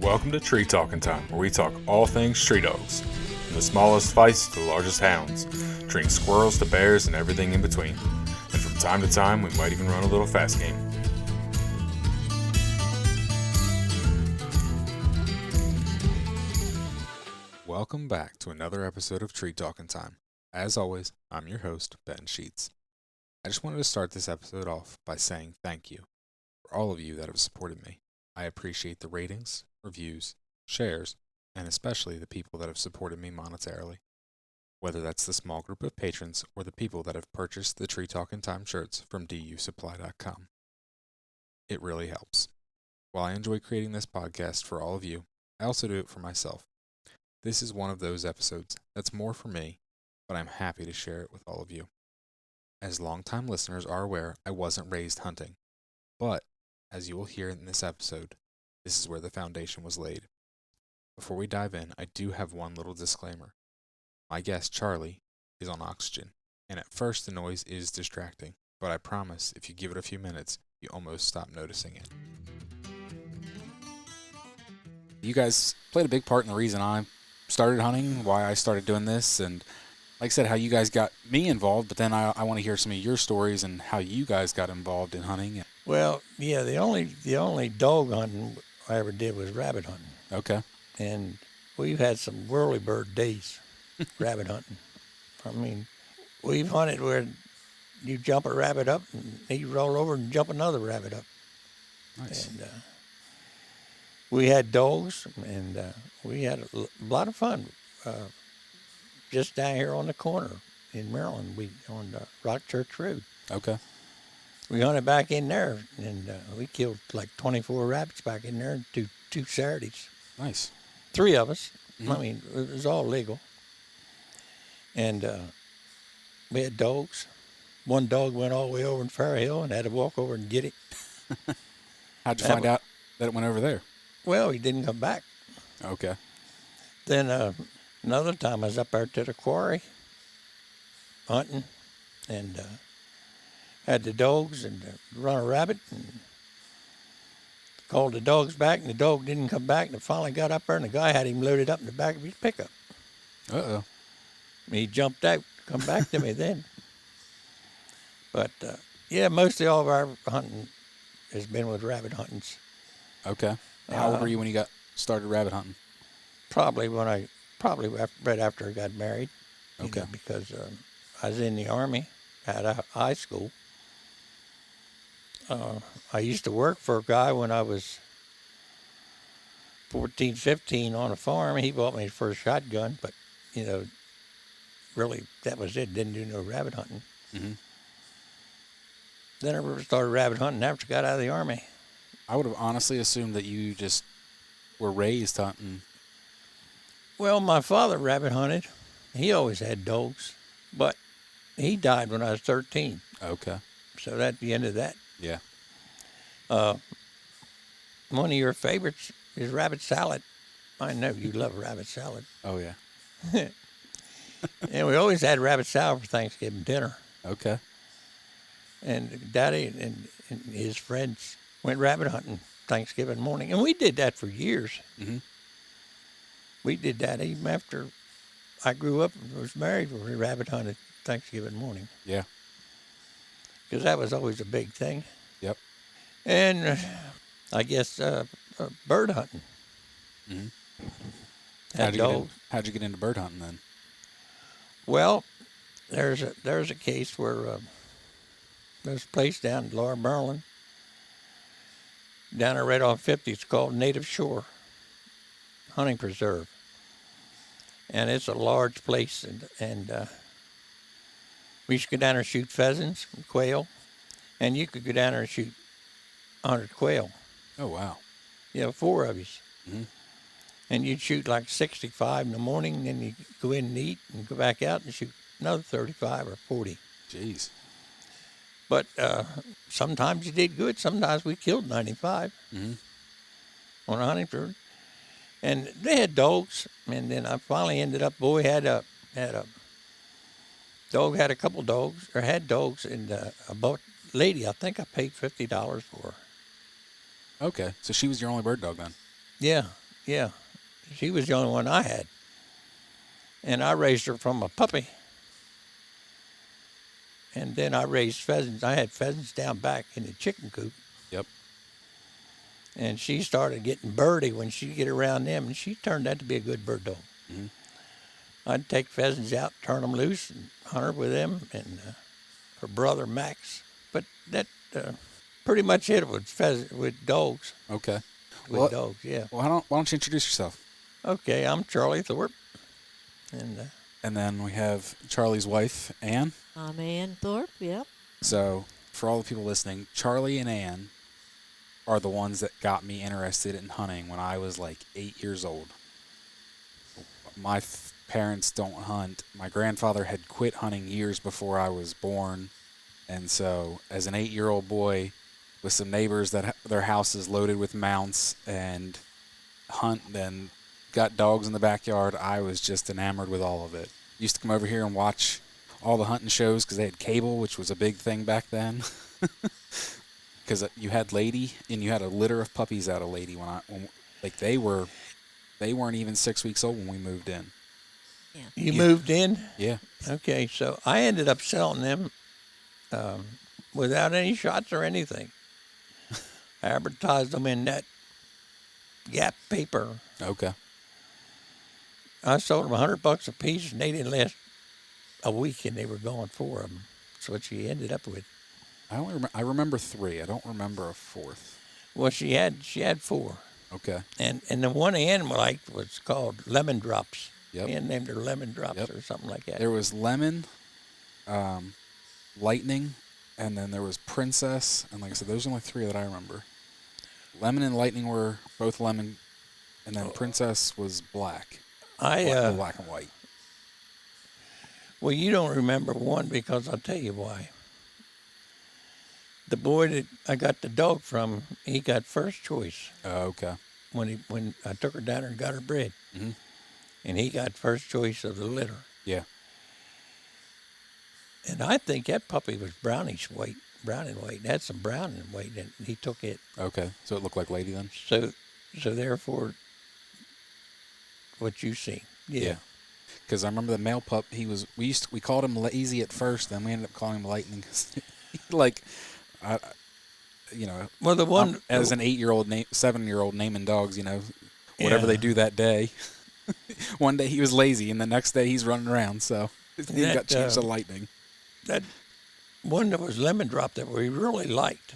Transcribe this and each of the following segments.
Welcome to Tree Talking Time, where we talk all things tree dogs, from the smallest feists to the largest hounds, treating squirrels to bears and everything in between. And from time to time, we might even run a little fast game. Welcome back to another episode of Tree Talking Time. As always, I'm your host, Ben Sheets. I just wanted to start this episode off by saying thank you for all of you that have supported me. I appreciate the ratings, reviews, shares, and especially the people that have supported me monetarily. Whether that's the small group of patrons or the people that have purchased the Tree Talking Time shirts from dusupply.com. It really helps. While I enjoy creating this podcast for all of you, I also do it for myself. This is one of those episodes that's more for me, but I'm happy to share it with all of you. As longtime listeners are aware, I wasn't raised hunting, but as you will hear in this episode, this is where the foundation was laid. Before we dive in, I do have one little disclaimer. My guest, Charlie, is on oxygen, and at first the noise is distracting, but I promise if you give it a few minutes, you almost stop noticing it. You guys played a big part in the reason I started hunting, why I started doing this, and like I said, how you guys got me involved, but then I want to hear some of your stories and how you guys got involved in hunting. Well, yeah, the only dog hunting I ever did was rabbit hunting. Okay. And we've had some whirlybird days rabbit hunting. I mean, we've hunted where you jump a rabbit up and he roll over and jump another rabbit up. Nice. And we had dogs, and we had a lot of fun. Just down here on the corner in Maryland, on Rock Church Road. Okay. We hunted back in there, and we killed like 24 rabbits back in there two Saturdays. Nice. 3 of us. Mm-hmm. I mean, it was all legal. And we had dogs. One dog went all the way over in Fair Hill and had to walk over and get it. How'd you find out that it went over there? Well, he didn't come back. Okay. Then another time I was up there to the quarry hunting, and had the dogs and run a rabbit and called the dogs back, and the dog didn't come back, and I finally got up there, and the guy had him loaded up in the back of his pickup. Uh-oh. He jumped out, come back to me then. But, yeah, mostly all of our hunting has been with rabbit huntings. Okay. How old were you when you got started rabbit hunting? Probably right after I got married. Okay. Because I was in the Army at a high school. I used to work for a guy when I was 14, 15 on a farm. He bought me his first shotgun, but, really, that was it. Didn't do no rabbit hunting. Mm-hmm. Then I started rabbit hunting after I got out of the Army. I would have honestly assumed that you just were raised hunting. Well, my father rabbit hunted. He always had dogs, but he died when I was 13. Okay. So that's the end of that. Yeah. One of your favorites is rabbit salad. I know you love rabbit salad. Oh, yeah. And we always had rabbit salad for Thanksgiving dinner. Okay. And Daddy and his friends went rabbit hunting Thanksgiving morning. And we did that for years. Mm-hmm. We did that even after I grew up and was married. We rabbit hunted Thanksgiving morning. Yeah. Because that was always a big thing. Yep. And I guess bird hunting. Mm-hmm. How'd How'd you get into bird hunting then? Well, there's a case where there's a place down in Lower Maryland, down there right off 50. It's called Native Shore Hunting Preserve, and it's a large place. And we used to go down there and shoot pheasants and quail, and you could go down there and shoot 100 quail. Oh wow! 4 of you. Mm-hmm. And you'd shoot like 65 in the morning, and then you'd go in and eat and go back out and shoot another 35 or 40. Jeez. But sometimes you did good. Sometimes we killed 95 on a hunting tour. And they had dogs. And then I finally ended up, had a couple dogs, or had dogs, and a lady, I think I paid $50 for her. Okay, so she was your only bird dog then? Yeah. Yeah, she was the only one I had. And I raised her from a puppy. And then I raised pheasants. I had pheasants down back in the chicken coop. Yep. And she started getting birdie when she'd get around them, and she turned out to be a good bird dog. Mm-hmm. I'd take pheasants out, turn them loose, and hunt her with them, and her brother Max. But that pretty much it with dogs. Okay. With dogs, yeah. Well, why don't you introduce yourself? Okay, I'm Charlie Thorpe, and then we have Charlie's wife, Anne. I'm Anne Thorpe, yep. So, for all the people listening, Charlie and Anne are the ones that got me interested in hunting when I was like 8 years old. My parents don't hunt. My grandfather had quit hunting years before I was born. And so, as an 8-year-old boy with some neighbors that their house is loaded with mounts and hunt and got dogs in the backyard, I was just enamored with all of it. Used to come over here and watch all the hunting shows because they had cable, which was a big thing back then. Because you had Lady, and you had a litter of puppies out of Lady when they weren't even 6 weeks old when we moved in. Yeah. You moved in? Yeah. Okay, so I ended up selling them without any shots or anything. I advertised them in that Gap paper. Okay. I sold them $100 a piece, and they didn't last a week, and they were going for them. That's what she ended up with. I remember 3. I don't remember a 4th. Well, she had 4. Okay. And the one Ann liked was called Lemon Drops. Yep. Ann named her Lemon Drops or something like that. There was Lemon, Lightning, and then there was Princess. And like I said, those are only 3 that I remember. Lemon and Lightning were both lemon, and then Princess was black. Black and white. Well, you don't remember one because I'll tell you why. The boy that I got the dog from, he got first choice. Oh, okay. When I took her down there and got her bred. Mm-hmm. And he got first choice of the litter. Yeah. And I think that puppy was brown and white. It had some brown and white, and he took it. Okay. So it looked like Lady then? So therefore, what you see. Yeah. Because I remember the male pup, we called him Lazy at first, then we ended up calling him Lightning. Well, the one as an 7-year-old naming dogs, whatever they do that day. One day he was Lazy, and the next day he's running around. So he got changed to Lightning. That one that was Lemon Drop that we really liked,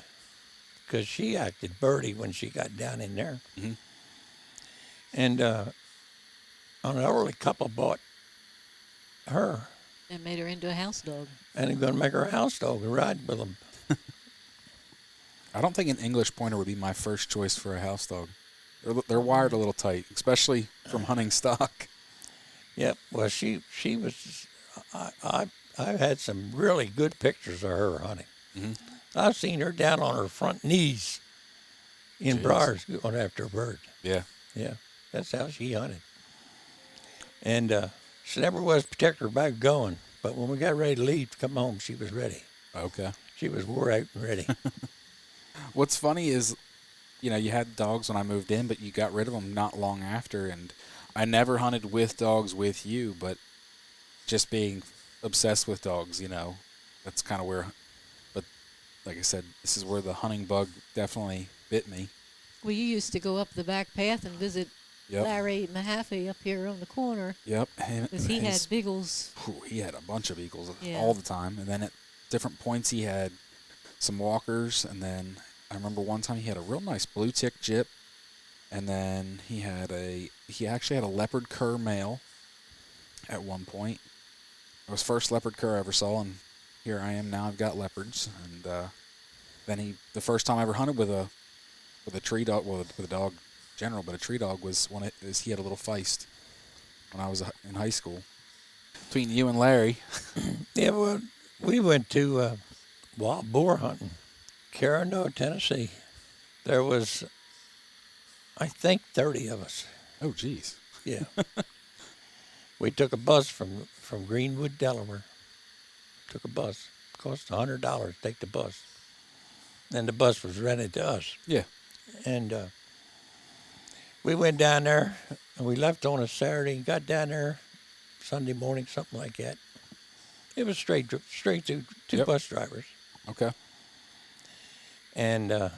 because she acted birdie when she got down in there. Mm-hmm. And an elderly couple bought her. And made her into a house dog. And they're going to make her a house dog and ride with them. I don't think an English pointer would be my first choice for a house dog. They're wired a little tight, especially from hunting stock. Yep. Well, she was. I've had some really good pictures of her hunting. Mm-hmm. I've seen her down on her front knees in briars going after a bird. Yeah. Yeah. That's how she hunted. And she never was particular about going, but when we got ready to leave to come home, she was ready. Okay. She was wore out and ready. What's funny is, you had dogs when I moved in, but you got rid of them not long after, and I never hunted with dogs with you, but just being obsessed with dogs, that's kind of where, but like I said, this is where the hunting bug definitely bit me. Well, you used to go up the back path and visit Larry Mahaffey up here on the corner. Yep. Because he had Beagles. He had a bunch of Beagles Yeah. all the time. And then at different points he had some walkers. And then I remember one time he had a real nice blue tick gyp. And then he actually had a leopard cur male at one point. It was first leopard cur I ever saw, and here I am now. I've got leopards. And then the first time I ever hunted with a tree dog, with a dog in general, but a tree dog was when he had a little feist when I was in high school. Between you and Larry. Yeah, well, we went to wild boar hunting, Carano, Tennessee. There was, I think, 30 of us. Oh, geez. Yeah. We took a bus from Greenwood, Delaware. Took a bus. It cost $100 to take the bus. And the bus was rented to us. Yeah. And we went down there, and we left on a Saturday and got down there Sunday morning, something like that. It was straight through two Yep. bus drivers. Okay. And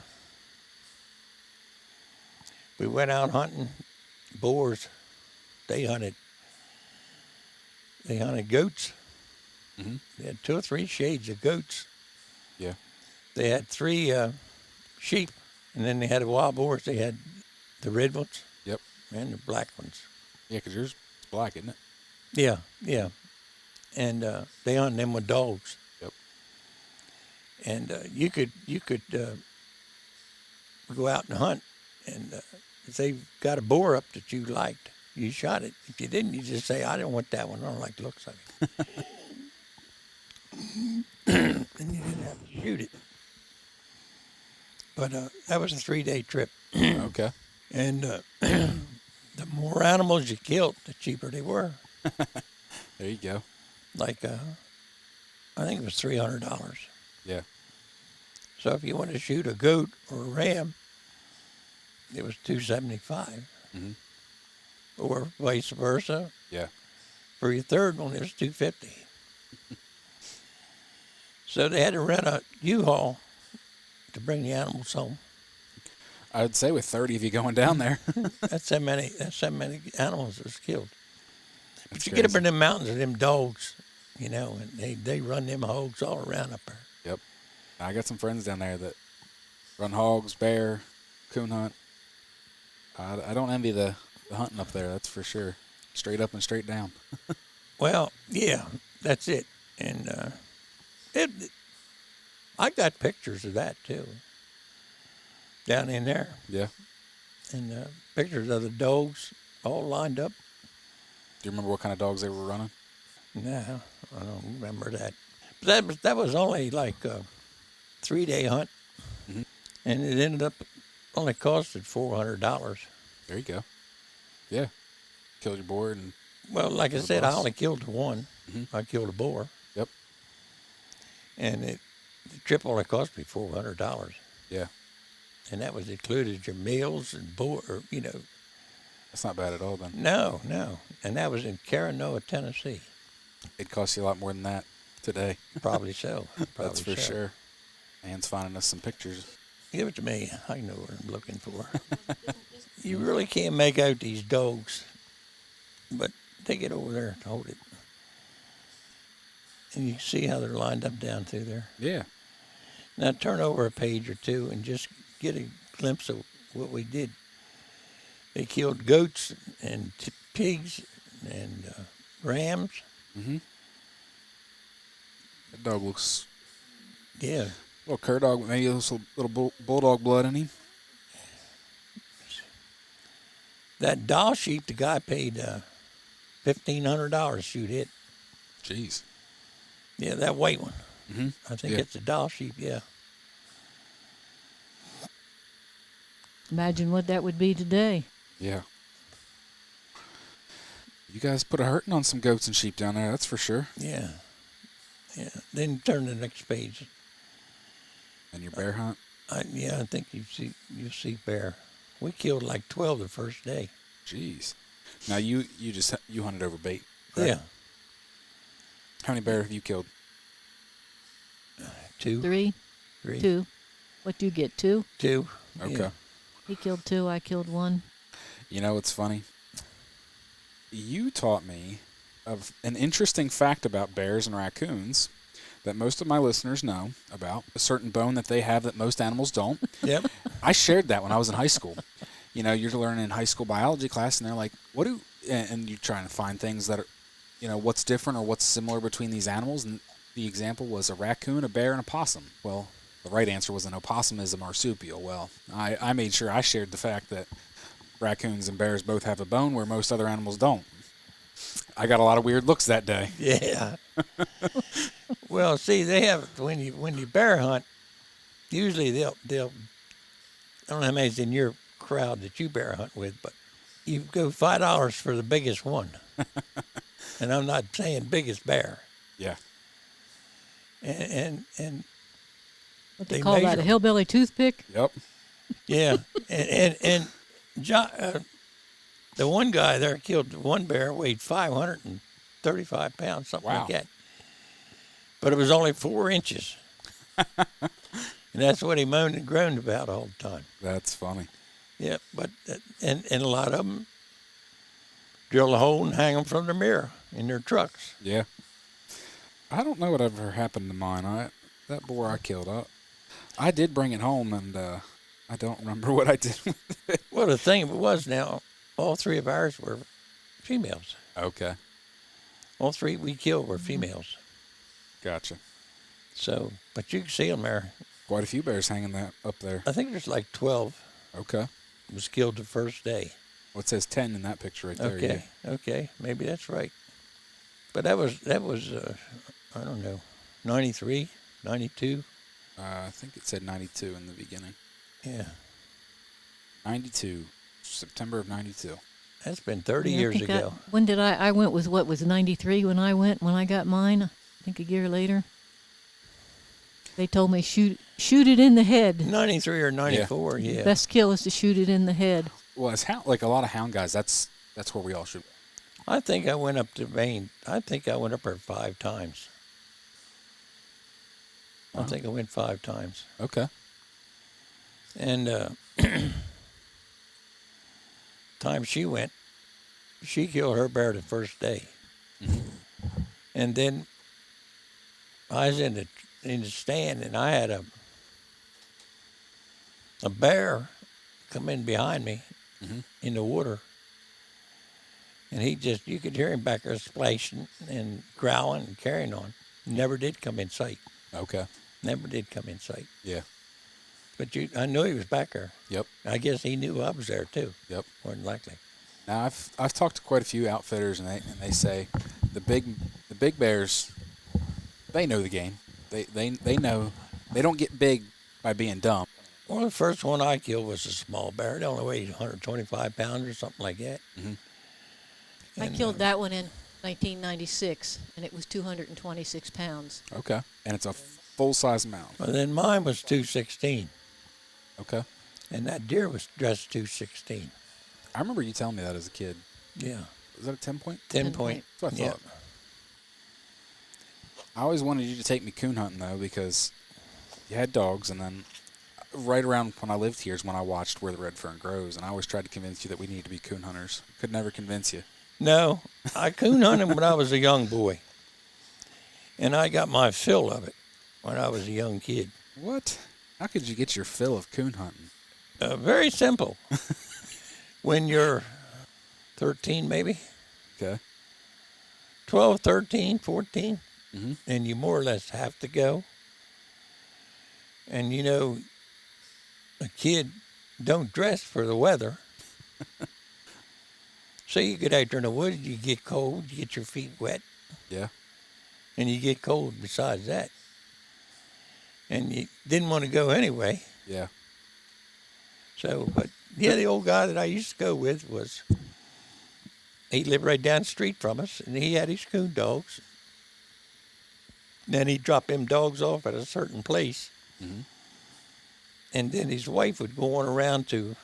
we went out hunting boars. They hunted goats. Mm-hmm. They had 2 or 3 shades of goats. Yeah. They had 3 sheep, and then they had wild boars. They had the red ones. Yep. And the black ones. Yeah, because yours is black, isn't it? Yeah, yeah. And they hunted them with dogs. Yep. And you could go out and hunt, and if they got a boar up that you liked, you shot it. If you didn't, you just say, I don't want that one. I don't like the looks of it. And you didn't have to shoot it. But that was a 3-day trip. Okay. And the more animals you killed, the cheaper they were. There you go. Like, I think it was $300. Yeah. So if you wanted to shoot a goat or a ram, it was $275. Mm-hmm. Or vice versa. Yeah. For your third one, it was $250. So they had to rent a U-Haul to bring the animals home. I would say with 30 of you going down there. That's how many animals was killed. But That's you get up crazy. in the mountains and them dogs, you know, and they run them hogs all around up there. Yep. I got some friends down there that run hogs, bear, coon hunt. I don't envy the hunting up there, that's for sure. Straight up and straight down. Well, yeah, that's it. And I got pictures of that too, down in there. Yeah. And pictures of the dogs all lined up. Do you remember what kind of dogs they were running? No, I don't remember that. But that was only like a 3-day hunt, Mm-hmm. and it ended up only costed $400. There you go. Yeah. Killed your boar and Well, like I The said, I bus. only killed one. Mhm. I killed a boar, yep. and the trip only cost me $400, Yeah. and that was included your meals and boar, or, you know. That's not bad at all then. No, and that was in Caranoa, Tennessee. It costs you a lot more than that today. Probably so. That's for so. sure. Anne's finding us some pictures. Give it to me. I know what I'm looking for. You really can't make out these dogs, but take it over there and hold it. And you can see how they're lined up down through there. Yeah. Now turn over a page or two and just get a glimpse of what we did. They killed goats and pigs and rams. Mm-hmm. That dog looks Yeah. a little cur dog, maybe a little bulldog blood in him. That doll sheep, the guy paid $1,500 to shoot it. Jeez. Yeah, that white one. Mm-hmm. I think Yeah. it's a doll sheep, yeah. Imagine what that would be today. Yeah. You guys put a hurting on some goats and sheep down there, that's for sure. Yeah. Yeah. Then turn to the next page. And your bear hunt? I think you see bear. We killed like 12 the first day. Jeez. Now you hunted over bait, right? Yeah. How many bear have you killed? 2. 3, 2. What do you get? 2? 2. Okay. Yeah. He killed 2. I killed 1. You know, it's funny. You taught me of an interesting fact about bears and raccoons that most of my listeners know about, a certain bone that they have that most animals don't. Yep. I shared that when I was in high school. You know, you're learning in high school biology class, and they're like, and you're trying to find things that are, you know, what's different or what's similar between these animals. And the example was a raccoon, a bear, and a possum. Well, the right answer was an opossum is a marsupial. Well, I made sure I shared the fact that raccoons and bears both have a bone where most other animals don't. I got a lot of weird looks that day. Yeah. Well, see, they have when you bear hunt, usually they'll I don't know how many's in your crowd that you bear hunt with, but you go $5 for the biggest one. And I'm not saying biggest bear. Yeah. And What they They call that, measure a 'em. hillbilly toothpick? Yep. yeah, and John, The one guy there killed one bear, weighed 535 pounds, something Wow. like that. But it was only 4 inches. And that's what he moaned and groaned about all the time. That's funny. Yeah, but and a lot of them drill a hole and hang them from their mirror in their trucks. Yeah. I don't know whatever happened to mine. That boar I killed, I did bring it home, and I don't remember what I did with it. Well, the thing of it was now, all 3 of ours were females. Okay. All 3 we killed were females. Gotcha. So, but you can see them there. Quite a few bears hanging up there. I think there's like 12 Okay. was killed the first day. Well, it says 10 in that picture right there. Okay, Yeah. okay, maybe that's right. But that was I don't know, 93, 92. I think it said 92 in the beginning. Yeah, 92. September of 92. that's been 30 Yeah, I years think ago. when did I went with what was 93 when I got mine? I think a year later. They told me shoot it in the head. 93 or 94, yeah. Best kill is to shoot it in the head. Well, as like a lot of hound guys, that's where we all should. I think I went up to Maine. I think I went up there 5 times. I think I went 5 times. Okay. And time she went, she killed her bear the first day. Mm-hmm. And then I was in the stand, and I had a bear come in behind me in the water. And you could hear him back there splashing and growling and carrying on. Never did come in sight. Okay. Never did come in sight. Yeah. But I knew he was back there. Yep. I guess he knew I was there too. Yep. More than likely. Now I've talked to quite a few outfitters, and they say the big bears, they know the game. They know they don't get big by being dumb. Well, the first one I killed was a small bear. It only weighed 125 pounds or something like that. Mm-hmm. I killed that one in 1996, and it was 226 pounds. Okay. And it's a full-size mount. Well, then mine was 216, Okay. and that deer was just 216. I remember you telling me that as a kid. Yeah. Was that a 10 point? 10 10 point. That's what I thought. I always wanted you to take me coon hunting, though, because you had dogs, and then right around when I lived here is when I watched Where the Red Fern Grows, and I always tried to convince you that we need to be coon hunters. Could never convince you. No, I coon hunted when I was a young boy, and I got my fill of it when I was a young kid. What? How could you get your fill of coon hunting? Very simple. When you're 13, maybe, Okay. 12, 13, 14, Mm-hmm. and you more or less have to go. And, a kid don't dress for the weather. So you get out there in the woods, you get cold, you get your feet wet, Yeah. and you get cold besides that. And you didn't want to go anyway. Yeah. So, but yeah, the old guy that I used to go with he lived right down the street from us, and he had his coon dogs. Then he'd drop them dogs off at a certain place. Mm-hmm. And then his wife would go on around to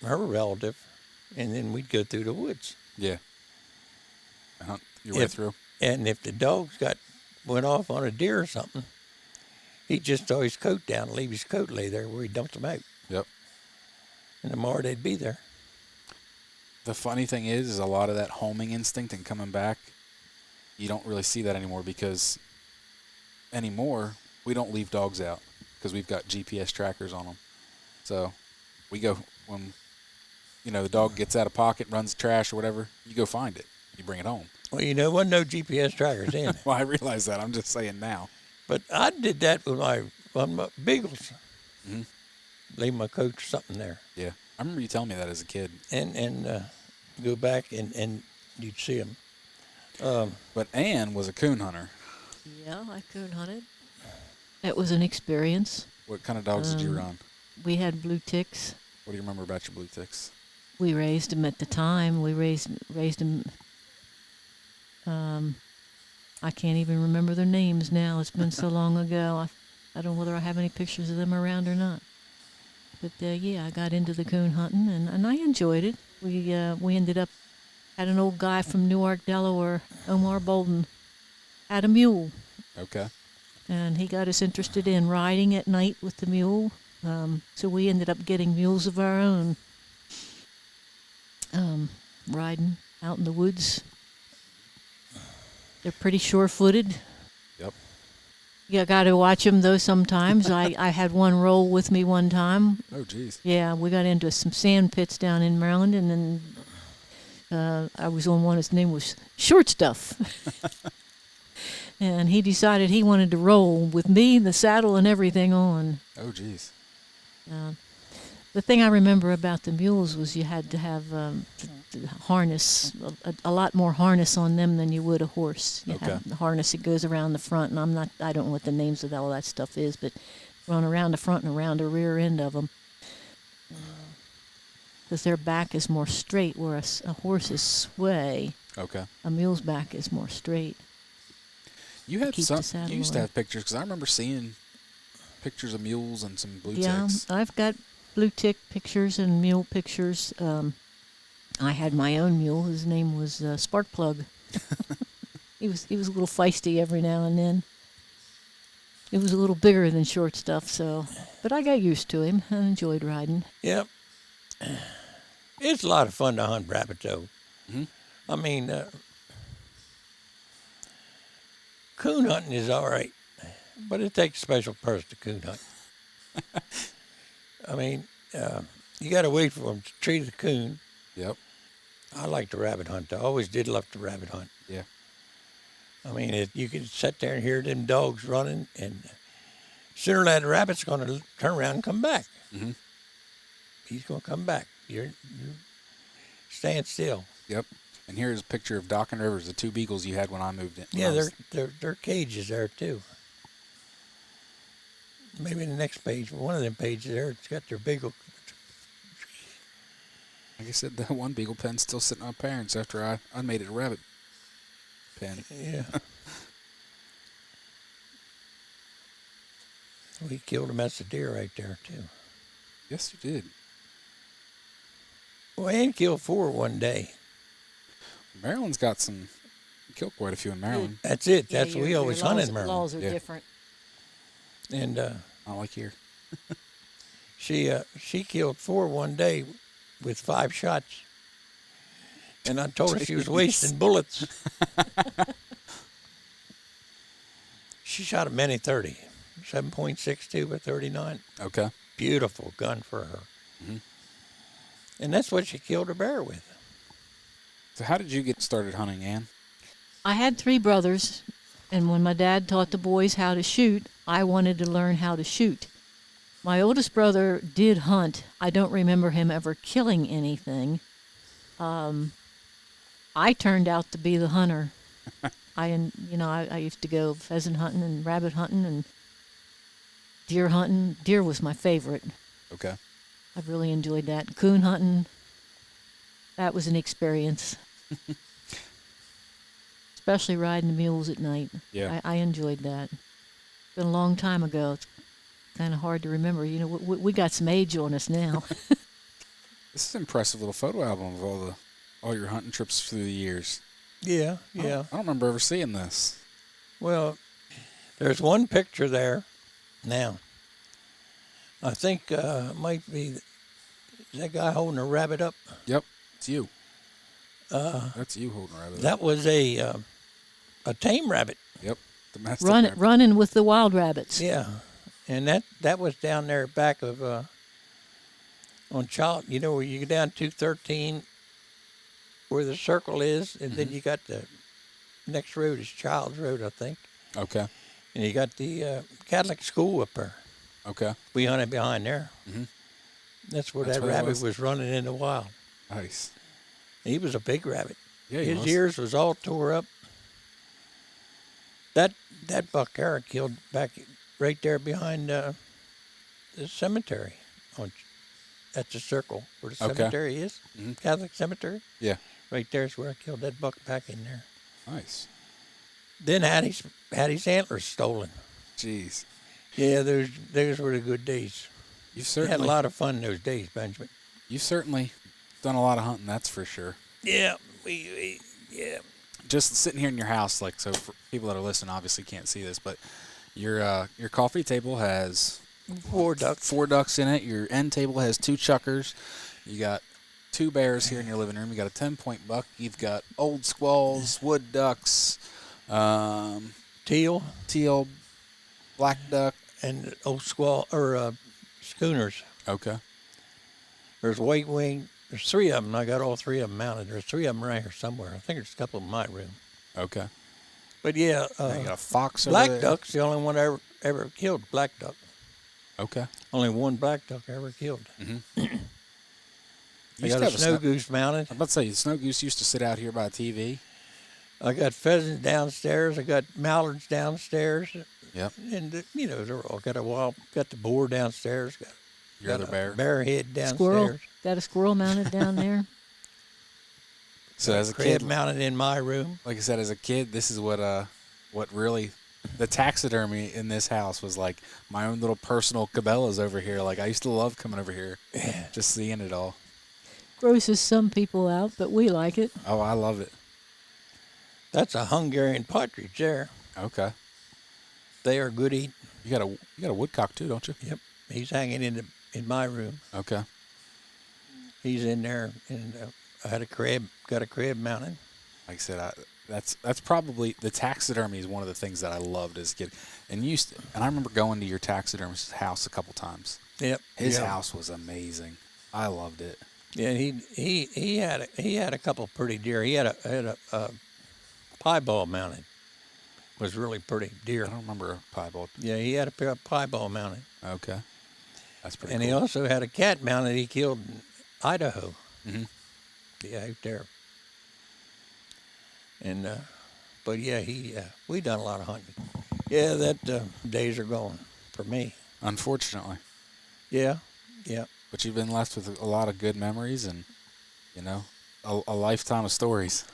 her relative, and then we'd go through the woods. Yeah. And hunt your way through. And if the dogs went off on a deer or something, he'd just throw his coat down and leave his coat lay there where he dumped them out. Yep. And tomorrow they'd be there. The funny thing is a lot of that homing instinct and coming back, you don't really see that anymore because anymore we don't leave dogs out because we've got GPS trackers on them. So we go when the dog gets out of pocket, runs the trash or whatever, you go find it. You bring it home. Well, there wasn't no GPS trackers in. Well, I realize that. I'm just saying now. But I did that with my Beagles. Mm-hmm. Leave my coat or something there. Yeah. I remember you telling me that as a kid. And go back and you'd see them. But Anne was a coon hunter. Yeah, I coon hunted. It was an experience. What kind of dogs did you run? We had blue ticks. What do you remember about your blue ticks? We raised them at the time. We raised them. I can't even remember their names now. It's been so long ago. I don't know whether I have any pictures of them around or not. But yeah, I got into the coon hunting, and I enjoyed it. We ended up had an old guy from Newark, Delaware, Omar Bolden, had a mule, Okay. and he got us interested in riding at night with the mule. So we ended up getting mules of our own, riding out in the woods. They're pretty sure-footed. Yep. You got to watch them, though, sometimes. I had one roll with me one time. Oh, geez. Yeah, we got into some sand pits down in Maryland, and then I was on one. His name was Short Stuff. And he decided he wanted to roll with me, the saddle, and everything on. Oh, geez. The thing I remember about the mules was you had to have harness, a lot more harness on them than you would a horse. You Okay. have the harness that goes around the front, and I don't know what the names of all that stuff is, but run around the front and around the rear end of them. Because their back is more straight, whereas a horse's sway, Okay. a mule's back is more straight. You had Keep the saddle you used to on. have pictures, because I remember seeing pictures of mules and some blue Yeah, ticks. I've got blue tick pictures and mule pictures. I had my own mule. His name was Sparkplug. He was a little feisty every now and then. It was a little bigger than Short Stuff, but I got used to him and enjoyed riding. Yep. It's a lot of fun to hunt rabbit, though. Mhm. I mean, coon hunting is all right, but it takes a special person to coon hunt. I mean, you got to wait for them to treat the coon. Yep. I like to rabbit hunt. I always did love to rabbit hunt. Yeah. I mean, you can sit there and hear them dogs running, and sooner that rabbit's going to turn around and come back. Mm-hmm. He's going to come back. You're stand still. Yep. And here's a picture of Doc and Rivers, the two Beagles you had when I moved in. Yeah, they're cages there too. Maybe the next page, one of them pages there, it's got their beagle. Like I said, the one Beagle pen's still sitting on my parents after I made it a rabbit pen. Yeah. We killed a mess of deer right there too. Yes, you did. Well, Ann killed 4 one day. Maryland's got some, killed quite a few in Maryland. That's it. Yeah, That's we always hunt in Maryland. Laws are Yeah. different. And Not like here. she killed 4 one day with 5 shots. And I told her she was wasting bullets. She shot a Mini 30, 7.62 by 39. Okay. Beautiful gun for her. Mhm. And that's what she killed her bear with. So how did you get started hunting, Ann? I had 3 brothers, and when my dad taught the boys how to shoot, I wanted to learn how to shoot. My oldest brother did hunt. I don't remember him ever killing anything. I turned out to be the hunter. I used to go pheasant hunting and rabbit hunting and deer hunting. Deer was my favorite. Okay. I really enjoyed that. Coon hunting, that was an experience. Especially riding the mules at night. Yeah. I enjoyed that. Been a long time ago. It's kind of hard to remember. You know, we got some age on us now. This is an impressive little photo album of all your hunting trips through the years. Yeah, I don't remember ever seeing this. Well, there's one picture there now. I think it might be that guy holding a rabbit up. Yep. It's you. That's you holding a rabbit. That was a tame rabbit. Yep. Domestic rabbit. Running with the wild rabbits. Yeah, and that was down there back of on Child. You know where you go down 213, where the circle is, and then you got the next road is Child's Road, I think, Okay. and you got the Catholic school up there. Okay. We hunted behind there. Mhm. That's where That's that where that rabbit was? was running in the wild. Nice. He was a big rabbit. Yeah, he His was. ears was all tore up. That buck Eric killed back right there behind the cemetery. That's the circle where the Okay. cemetery is. Mhm. Catholic cemetery. Yeah. Right there's where I killed that buck back in there. Nice. Then had his antlers stolen. Jeez. Yeah, those were the good days. You've We had a certainly lot of fun those days, Benjamin. you've certainly done a lot of hunting, that's for sure. Yeah, we yeah. Just sitting here in your house, like, so for people that are listening, obviously can't see this, but your coffee table has 4 ducks. 4 ducks in it. Your end table has 2 chuckers. You got 2 bears here in your living room. You got a 10-point buck. You've got old squalls, wood ducks, Teal teal, black duck. and old squaw or schooners. Okay. There's white wing. There's 3 of them. I got all 3 of them mounted. There's 3 of them right here somewhere. I think there's a couple in my room. Okay. But yeah, Now you got a fox over black there. duck's the only one I ever killed. Black duck. Okay. Only one black duck I ever killed. Mm-hmm. I got a snow goose mounted. I'm about to say, the snow goose used to sit out here by the TV. I got pheasants downstairs. I got mallards downstairs. Yep. And you know, they're all got the boar downstairs. Your got other a bear. bear head downstairs. Squirrel. Got a squirrel mounted down there. So as a Crab kid, mounted in my room. like I said, as a kid, this is what really the taxidermy in this house was like. My own little personal Cabela's over here. Like, I used to love coming over here, just seeing it all. Grosses some people out, but we like it. Oh, I love it. That's a Hungarian partridge there. Okay. They are good eating. You got a woodcock too, don't you? Yep. He's hanging in my room. Okay. He's in there, and I had got a crab mounted. Like I said, that's probably the taxidermy is one of the things that I loved as a kid. And I remember going to your taxidermist's house a couple times. Yep. His yeah. house was amazing. I loved it. Yeah, he had a couple pretty deer. He had a piebald mounted. Was really pretty deer. I don't remember a piebald. Yeah, he had a piebald mounted. Okay. That's pretty And cool. he also had a cat mounted he killed in Idaho. Mm-hmm. Yeah, out there. And but yeah, we done a lot of hunting. Yeah, that days are gone for me. Unfortunately. Yeah, yeah. But you've been left with a lot of good memories and, a lifetime of stories.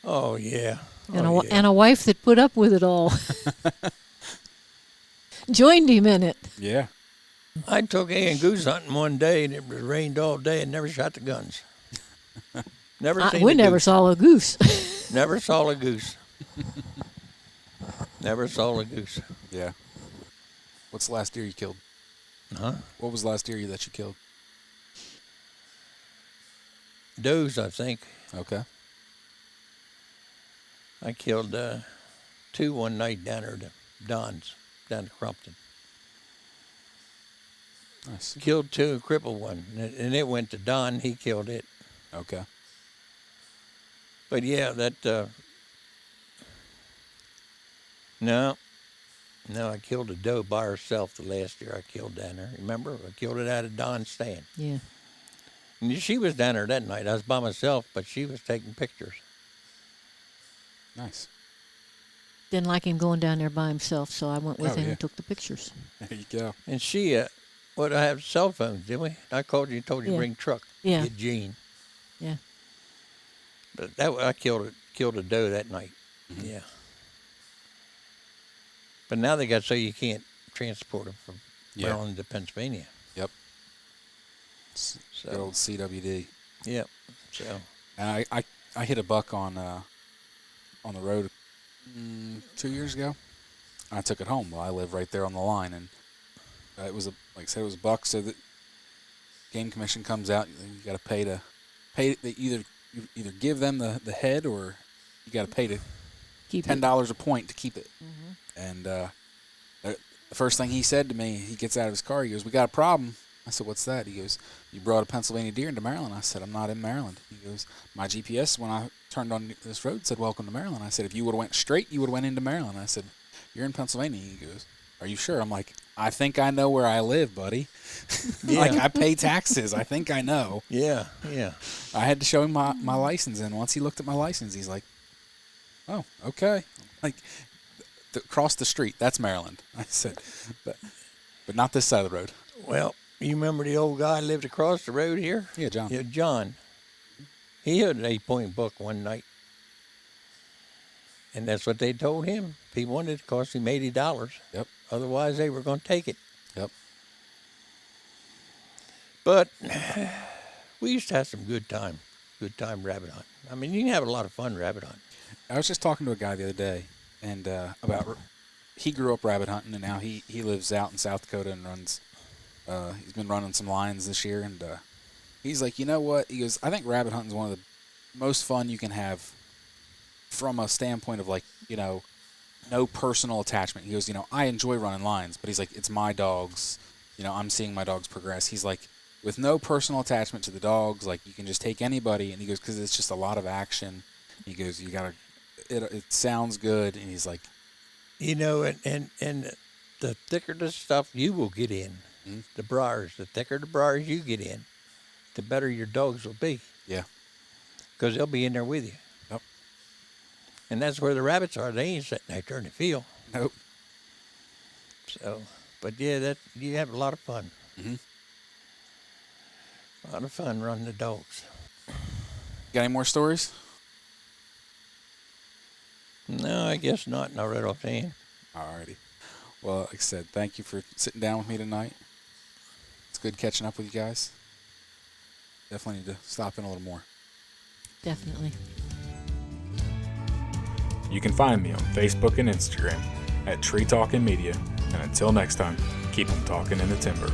Oh yeah. And a wife that put up with it all. Joined him in it. Yeah. I took Ann goose hunting one day, and it rained all day, and never shot the guns. Never seen. We a never goose. saw a goose. Never saw a goose. Never saw a goose. Yeah. What's the last deer you killed? Huh? What was the last deer that you killed? Does, I think. Okay. I killed 2 one night down there to Don's, down to Crumpton. Nice. Killed 2, crippled one, and it went to Don. He killed it. Okay. But yeah, that. No, I killed a doe by herself the last year I killed down there. Remember, I killed it out of Don's stand. Yeah. And she was down there that night. I was by myself, but she was taking pictures. Nice. Didn't like him going down there by himself, so I went with him yeah. and took the pictures. There you go. And she, I have cell phones, didn't we? I called you and told you to Yeah. bring truck. Yeah. Get Gene. Yeah. But I killed a doe that night. Mm-hmm. Yeah. But now they got so you can't transport them from Maryland to Pennsylvania. Yep. So Good old CWD. Yep. So And I hit a buck on the road 2 years ago. And I took it home. Well, I live right there on the line, and it was it was a buck. So the game commission comes out. You got to pay. They either give them the head, or you got to pay to Keep $10 a point to keep it. Mm-hmm. And the first thing he said to me, he gets out of his car. He goes, "We got a problem." I said, "What's that?" He goes, "You brought a Pennsylvania deer into Maryland." I said, "I'm not in Maryland." He goes, "My GPS, when I turned on this road, said welcome to Maryland." I said, "If you would have went straight, you would have went into Maryland." I said, "You're in Pennsylvania." He goes, "Are you sure?" I'm like, "I think I know where I live, buddy." Like, I pay taxes. I think I know. yeah. I had to show him my license, and once he looked at my license, he's like, "Oh, okay." Like, across the street, that's Maryland. I said, but not this side of the road. Well, you remember the old guy lived across the road here? Yeah, John. Yeah, John. He had an 8-point buck one night. And that's what they told him. If he wanted it, it cost him $80. Yep. Otherwise, they were going to take it. Yep. But we used to have some good time rabbit hunting. I mean, you can have a lot of fun rabbit hunting. I was just talking to a guy the other day, and he grew up rabbit hunting, and now he lives out in South Dakota and runs. He's been running some lions this year, and he's like, you know what? He goes, I think rabbit hunting is one of the most fun you can have from a standpoint of, like, you know, no personal attachment. He goes, you know, I enjoy running lions, but he's like, it's my dogs. You know, I'm seeing my dogs progress. He's like, with no personal attachment to the dogs, like, you can just take anybody. And he goes, because it's just a lot of action. He goes, you gotta, it sounds good. And he's like, you know, and the thicker the stuff you will get in, the briars, the thicker the briars you get in, the better your dogs will be. Yeah. Because they'll be in there with you. Yep. And that's where the rabbits are. They ain't sitting out there in the field. Nope. So, but yeah, you have a lot of fun. Mm-hmm. A lot of fun running the dogs. Got any more stories? No, I guess not. Not right offhand. Alrighty. Well, like I said, thank you for sitting down with me tonight. It's good catching up with you guys. Definitely need to stop in a little more. Definitely. You can find me on Facebook and Instagram at Tree Talking Media. And until next time, keep them talking in the timber.